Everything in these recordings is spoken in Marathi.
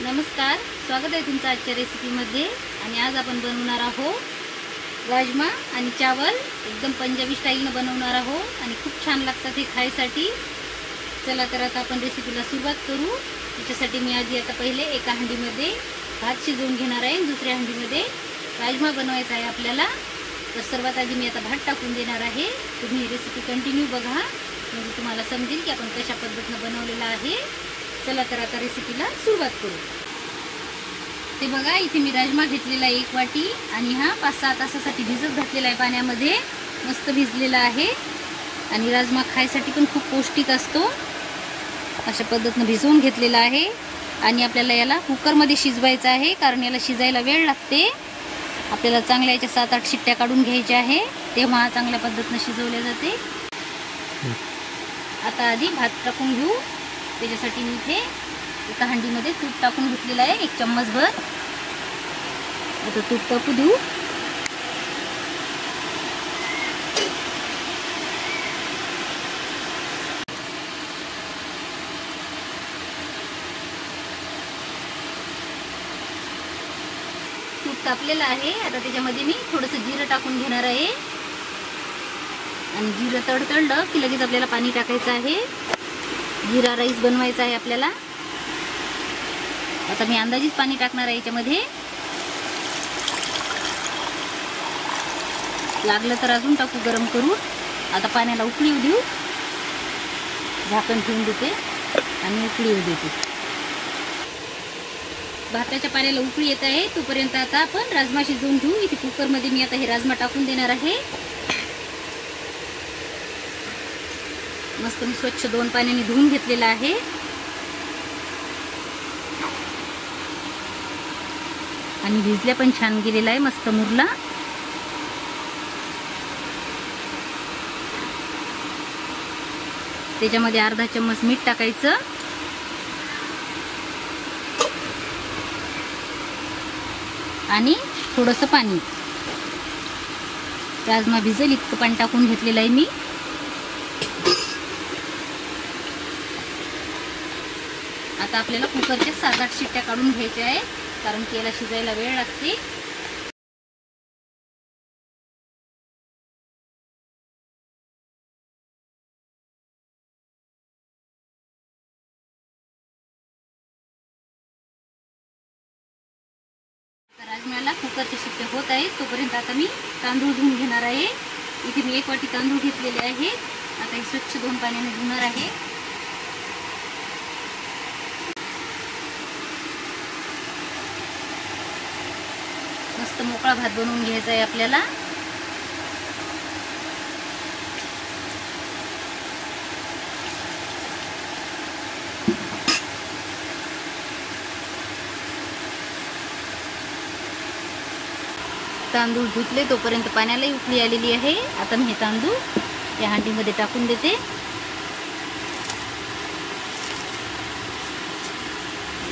नमस्कार, स्वागत आहे तुमचं आजच्या रेसिपीमध्ये। आणि आज आपण बनवणार आहोत राजमा आणि चावल। एकदम पंजाबी स्टाईलने बनवणार आहोत आणि खूप छान लागतात हे खायसाठी। चला तर आता आपण रेसिपीला सुरुवात करू। त्याच्यासाठी मी आधी आता पहिले एका हंडीमध्ये भात शिजवून घेणार आहे, दुसऱ्या हंडीमध्ये राजमा बनवायचा आहे आपल्याला। तर सर्वात आधी मी आता भात टाकून देणार आहे। तुम्ही रेसिपी कंटिन्यू बघा, म्हणजे तुम्हाला समजेल की आपण कशा पद्धतीने बनवलेला आहे। चला तर आता रेसिपीला सुरुवात करू। ते बघा, इथे मी राजमा घेतलेला आहे 1 वाटी आणि हा 5-6 तासासाठी भिजत घातलेला आहे पाण्यामध्ये। मस्त भिजलेला आहे आणि राजमा खायसाठी पण खूप पौष्टिक असतो। अशा पद्धतीने भिजवून घेतलेला आहे आणि आपल्याला याला कुकरमध्ये शिजवायचं आहे, कारण याला शिजायला वेळ लागते। आपल्याला चांगल्या याच्या 7-8 शिट्ट्या काढून घ्यायच्या आहे, तेव्हा चांगल्या पद्धतीने शिजवले जाते। आता आधी भात टाकून घेऊ। त्याच्यासाठी मी इथे एका हंडीमध्ये तूप टाकून घेतलेलं आहे 1 चम्मचभर। आता तूप टाकू देऊ। तूप तापलेलं आहे। आता त्याच्यामध्ये मी थोडंसं जिरं टाकून घेणार आहे आणि जिरं तडतडलं की लगेच आपल्याला पाणी टाकायचं आहे। जीरा राईस बनवायचा आहे आपल्याला। आता मी अंदाजीच पाणी टाकणार आहे याच्यामध्ये, लागलं तर अजून टाकू गरम करून। आता पाण्याला उकळी येऊ देऊ, झाकण ठेवून देते आणि उकळी येऊ देते। भाताच्या पाण्याला उकळी येत आहे, तोपर्यंत आता आपण राजमा शिजवून घेऊ। इथे कुकरमध्ये मी आता हे राजमा टाकून देणार आहे। मस्त मी स्वच्छ 2 पाण्याने धुवून घेतलेला आहे आणि भिजल्या पण छान गेलेला आहे, मस्त मुरला। त्याच्यामध्ये अर्धा चम्मच मीठ टाकायचं आणि थोडंसं पाणी। राजमा भिजेल इतकं पाणी टाकून घेतलेलं आहे मी। आता आपल्याला कुकरच्या 7-8 शिट्ट्या काढून घ्यायच्या आहे, कारण की याला शिजायला वेळ लागते। राजम्याला कुकरच्या शिट्ट्या होत आहेत, तोपर्यंत आता मी तांदूळ धुवून घेणार आहे। इथे मी 1 वाटी तांदूळ घेतलेले आहे। आता हे स्वच्छ 2 पाण्याने धुणार आहे। मस्त मोकळा भात बनवून घ्यायचा आहे आपल्याला। तांदूळ धुतले तोपर्यंत पाण्यालाही उकळी आलेली आहे। आता मी हे तांदूळ या हांडीमध्ये टाकून देते।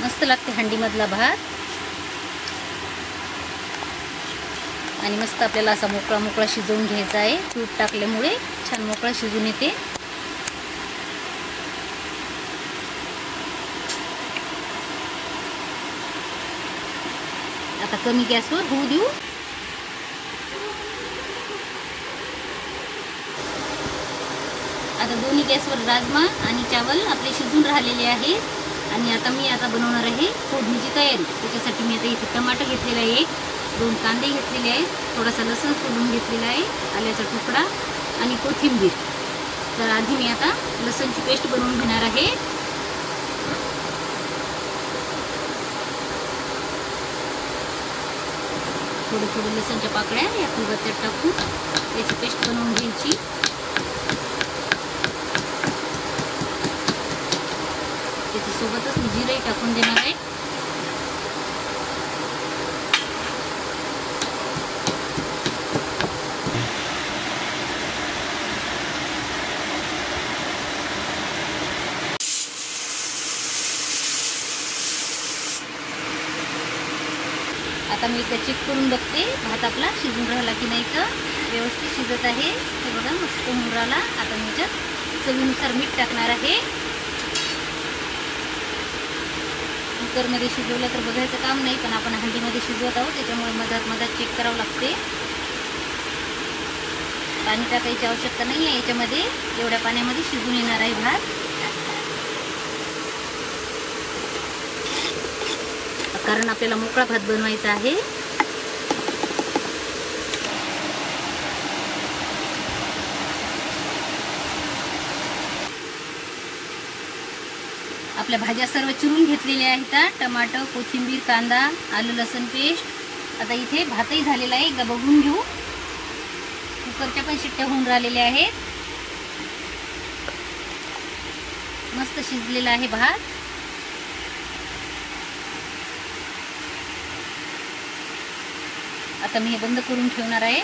मस्त लागते हांडीमधला भात आणि मस्त आपल्याला असा मोकळा मोकळा शिजवून घ्यायचा आहे। तूप टाकल्यामुळे छान मोकळा शिजून येते। आता कमी गॅसवर होऊ देऊ। आता दोन्ही गॅसवर राजमा आणि चावल आपले शिजून राहिलेले आहेत आणि आता मी बनवणार आहे फोडणीची तयारी। त्याच्यासाठी मी आता इथे टमाटर घेतलेला आहे, 2 कांदे घेतलेले आहेत, थोडासा लसूण सोलून घेतलेला आहे, आल्याचा तुकडा आणि कोथिंबीर। तर आधी मी आता लसूणची पेस्ट बनवून घेणार आहे। थोडे लसूणच्या पाकळ्या या खलबत्त्यात टाकून त्याची पेस्ट बनवून घ्यायची। त्याच्यासोबतच मी जिरंही टाकून देणार आहे। आता मी एकदा चेक करून बघते भात आपला शिजून राहिला की नाही। तर व्यवस्थित शिजत आहे, हे बघा मस्त होऊन राहिला। आता मी याच्यात चवीनुसार मीठ टाकणार आहे। कुकरमध्ये शिजवलं तर बघायचं काम नाही, पण आपण हंडीमध्ये शिजवत आहोत त्याच्यामुळे मधात चेक करावं लागते. पाणी टाकायची आवश्यकता नाही आहे याच्यामध्ये. एवढ्या पाण्यामध्ये शिजून येणार आहे भात. कारण आपल्याला मोकळा भात बनवायचा आहे. आपल्या भाज्या सर्व चिरून घेतलेल्या आहेत. टमाटर, कोथिंबीर, कांदा, आलं लसूण पेस्ट. आता इथे भातही झालेला आहे. एकदा बघून घेऊ. कुकरच्या पण शिट्ट्या होऊन राहिलेल्या आहेत. मस्त शिजलेला आहे भात. आता मी हे बंद करून ठेवणार आहे.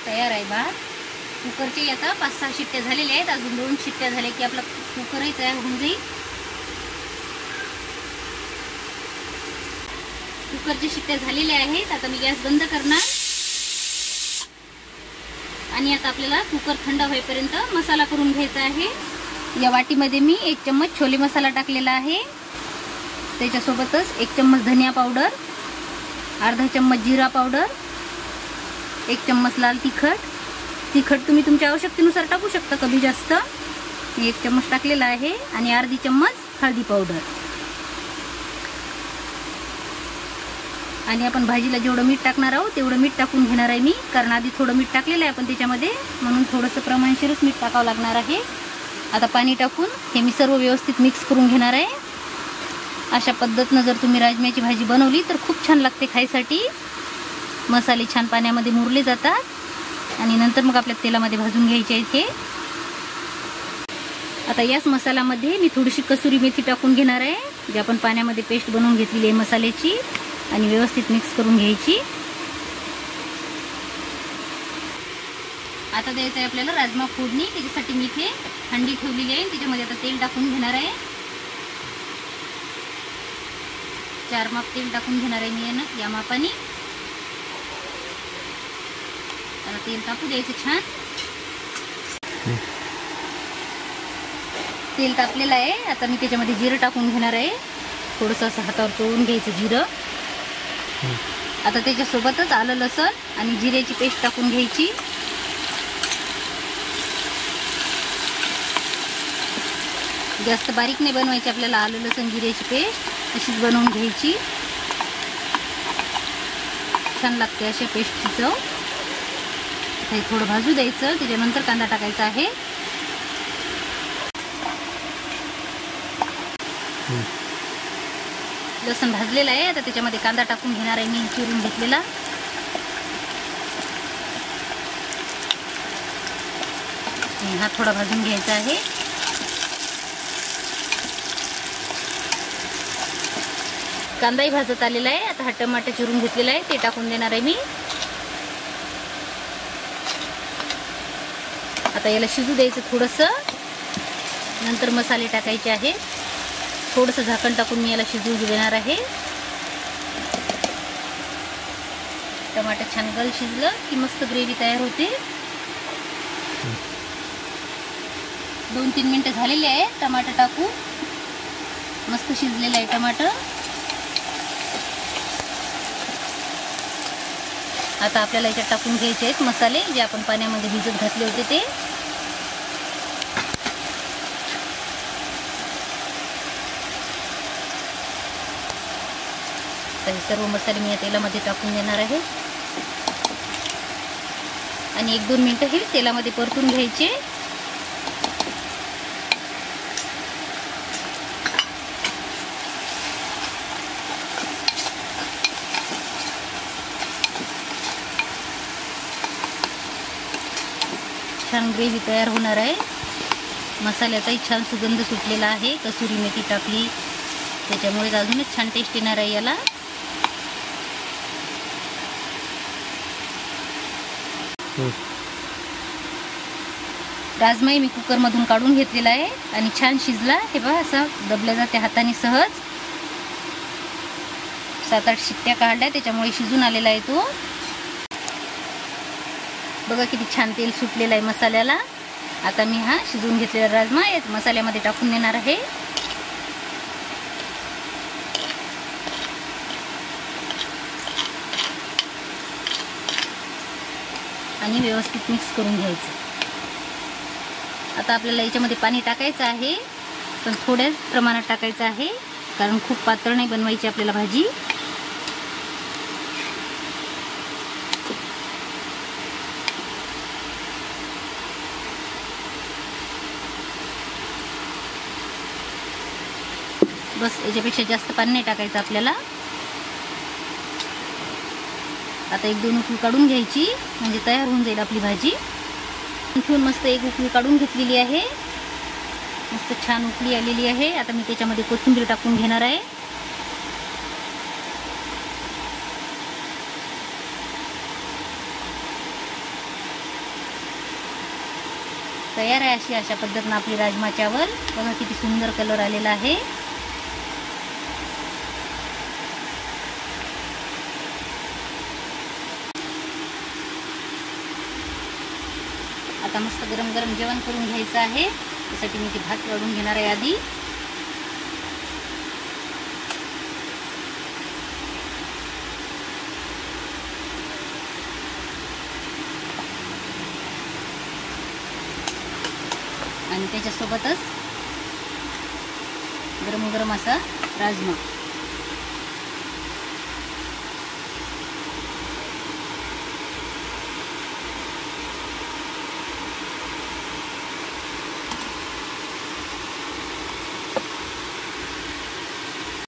तयार आहे भात. कुकरचे आता 5-6 शिट्ट्या झालेल्या आहेत. अजून 2 शिट्ट्या झाल्या की आपला कुकरही तयार होऊन जाईल. कुकरच्या शिट्ट्या झालेल्या आहेत. आता मी गॅस बंद करणार आणि आता आपल्याला कुकर थंड होईपर्यंत मसाला करून घ्यायचा आहे. या वाटीमध्ये मी 1 चम्मच छोले मसाला टाकलेला आहे. त्याच्यासोबतच 1 चम्मच धनिया पावडर, अर्धा चम्मच जिरा पावडर, 1 चम्मच लाल तिखट. तिखट तुम्ही तुमच्या आवश्यकतेनुसार टाकू शकता, कमी जास्त. मी 1 चम्मच टाकलेला आहे आणि अर्धी चम्मच हळदी पावडर. आणि आपण भाजीला जेवढं मीठ टाकणार आहोत तेवढं मीठ टाकून घेणार आहे मी, कारण आधी थोडं मीठ टाकलेलं आहे आपण त्याच्यामध्ये, म्हणून थोडंसं प्रमाणशीरच मीठ टाकावं लागणार आहे. आता पाणी टाकून हे मी सर्व व्यवस्थित मिक्स करून घेणार आहे. अशा पद्धतीनं जर तुम्ही राजम्याची भाजी बनवली तर खूप छान लागते खायसाठी. मसाले छान पाण्यामध्ये मुरले जातात आणि नंतर मग आपल्या तेलामध्ये भाजून घ्यायचे आहेत हे. आता याच मसाल्यामध्ये मी थोडीशी कसुरी मेथी टाकून घेणार आहे, जी आपण पाण्यामध्ये पेस्ट बनवून घेतलेली आहे मसाल्याची, आणि व्यवस्थित मिक्स करून घ्यायची. आता द्यायचं आहे आपल्याला राजमा फोडणी. त्याच्यासाठी मी इथे हंडी ठेवलेली आहे. त्याच्यामध्ये आता तेल टाकून घेणार आहे. 4 माप तेल टाकून घेणार आहे मी या मापाने. आता तेल टाकू द्यायचं छान. तेल तापलेलं आहे. आता मी त्याच्यामध्ये जिरं टाकून घेणार आहे. थोडंसं असं हातावर चोळून घ्यायचं जिरं. आता त्याच्यासोबतच आलं लसूण आणि जिऱ्याची पेस्ट टाकून घ्यायची. जास्त बारीक नाही बनवायची आपल्याला. आलं लसूण जिऱ्याची पेस्ट अशीच बनवून घ्यायची. छान लागते अशा पेस्टची चव. हे थोडं भाजू द्यायचं. त्याच्यानंतर कांदा टाकायचा आहे. लसूण भाजलेला आहे. आता त्याच्यामध्ये कांदा टाकून घेणार आहे मी चिरून घेतलेला. हा थोडा भाजून घ्यायचा आहे. कांदाही भाजत आलेला आहे. आता हा टमाटर चिरून घेतलेला आहे ते टाकून देणार आहे मी. आता याला शिजू द्यायचं थोडंसं. नंतर मसाले टाकायचे आहेत. थोडंसं झाकण टाकून मी याला शिजवू देणार आहे. टमाटर छान गल शिजलं की मस्त ग्रेव्ही तयार होते. 2-3 मिनिटं झालेली आहे टमाटर टाकून. मस्त शिजलेलं आहे टमाटर. आता आपल्याला याच्यात टाकून घ्यायचे आहेत मसाले जे आपण पाण्यामध्ये भिजत घातले होते ते. हे सर्व मसाले मी या तेलामध्ये टाकून देणार आहे आणि 1-2 मिनिटं हे तेलामध्ये परतून घ्यायचे. छान ग्रेव्ही तयार होणार आहे. मसाल्याचाही छान सुगंध सुटलेला आहे. कसुरी मेथी टाकली त्याच्यामुळे अजूनच छान टेस्ट येणार आहे याला. राजमाही मी कुकरमधून काढून घेतलेला आहे आणि छान शिजला. हे बघा असं दबल्या जाते हाताने सहज. 7-8 शिट्ट्या काढल्या त्याच्यामुळे शिजून आलेला आहे तो. बघा किती छान तेल सुटलेलं आहे मसाल्याला. आता मी हा शिजवून घेतलेला राजमा या मसाल्यामध्ये टाकून देणार आहे. आणि व्यवस्थित मिक्स करून घ्यायचं. आता आपल्याला याच्यामध्ये पाणी टाकायचं आहे, पण थोड्याच प्रमाणात टाकायचं आहे, कारण खूप पातळ नाही बनवायची आपल्याला भाजी. बस, याच्यापेक्षा जास्त पाणी नाही टाकायचं आपल्याला. आता 1-2 उकळी काढून घ्यायची, म्हणजे तयार होऊन जाईल आपली भाजी. ठेवून मस्त एक उकळी काढून घेतलेली आहे. मस्त छान उकळी आलेली आहे. आता मी त्याच्यामध्ये कोथिंबीर टाकून घेणार आहे. तयार आहे अशा पद्धतीने आपली राजमा चावल. बघा किती सुंदर कलर आलेला आहे. आता मस्त गरम गरम जेवण करून घ्यायचं आहे. त्यासाठी मी ते भात काढून घेणार आहे आधी. आणि त्याच्यासोबतच गरम गरम असा राजमा.